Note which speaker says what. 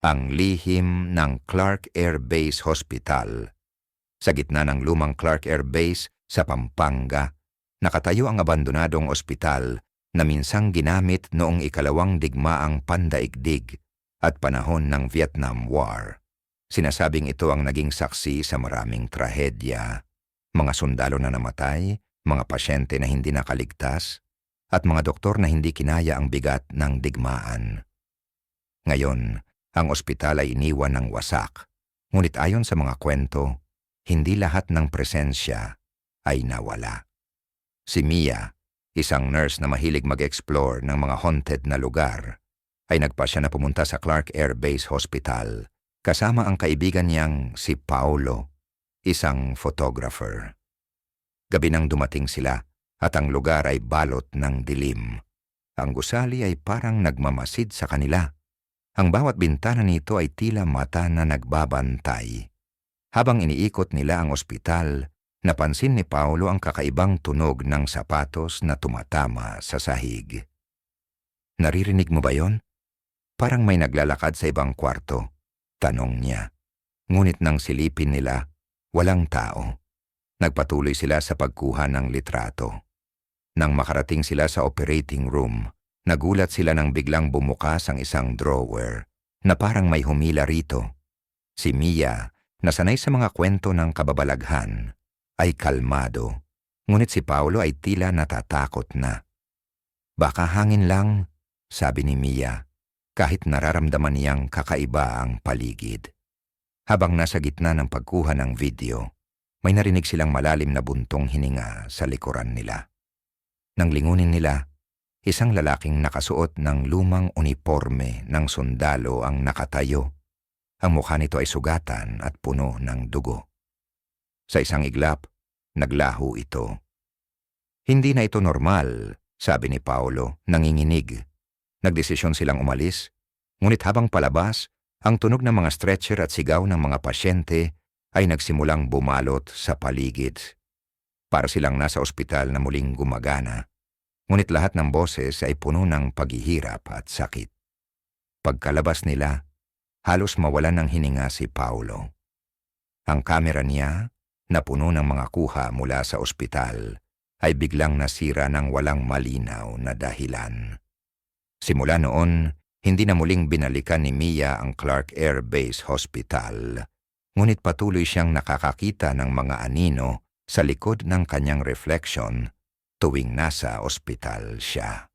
Speaker 1: Ang lihim ng Clark Air Base Hospital. Sa gitna ng lumang Clark Air Base sa Pampanga, nakatayo ang abandonadong ospital na minsang ginamit noong ikalawang digmaang pandaigdig at panahon ng Vietnam War. Sinasabing ito ang naging saksi sa maraming trahedya, mga sundalo na namatay, mga pasyente na hindi nakaligtas, at mga doktor na hindi kinaya ang bigat ng digmaan. Ngayon, ang ospital ay iniwan ng wasak, ngunit ayon sa mga kwento, hindi lahat ng presensya ay nawala. Si Mia, isang nurse na mahilig mag-explore ng mga haunted na lugar, ay nagpasya na pumunta sa Clark Air Base Hospital kasama ang kaibigan niyang si Paolo, isang photographer. Gabi nang dumating sila at ang lugar ay balot ng dilim. Ang gusali ay parang nagmamasid sa kanila. Ang bawat bintana nito ay tila mata na nagbabantay. Habang iniikot nila ang ospital, napansin ni Paolo ang kakaibang tunog ng sapatos na tumatama sa sahig. "Naririnig mo ba yon? Parang may naglalakad sa ibang kwarto," tanong niya. Ngunit nang silipin nila, walang tao. Nagpatuloy sila sa pagkuha ng litrato. Nang makarating sila sa operating room, nagulat sila nang biglang bumukas ang isang drawer na parang may humila rito. Si Mia, na sanay sa mga kwento ng kababalaghan, ay kalmado, ngunit si Paolo ay tila natatakot na. "Baka hangin lang," sabi ni Mia, kahit nararamdaman niyang kakaiba ang paligid. Habang nasa gitna ng pagkuha ng video, may narinig silang malalim na buntong hininga sa likuran nila. Nang lingunin nila, isang lalaking nakasuot ng lumang uniporme ng sundalo ang nakatayo. Ang mukha nito ay sugatan at puno ng dugo. Sa isang iglap, naglaho ito. "Hindi na ito normal," sabi ni Paolo, nanginginig. Nagdesisyon silang umalis, ngunit habang palabas, ang tunog ng mga stretcher at sigaw ng mga pasyente ay nagsimulang bumalot sa paligid. Para silang nasa ospital na muling gumagana, ngunit lahat ng boses ay puno ng paghihirap at sakit. Pagkalabas nila, halos mawalan ng hininga si Paolo. Ang kamera niya, na puno ng mga kuha mula sa ospital, ay biglang nasira ng walang malinaw na dahilan. Simula noon, hindi na muling binalikan ni Mia ang Clark Air Base Hospital, ngunit patuloy siyang nakakakita ng mga anino sa likod ng kanyang reflection tuwing nasa ospital siya.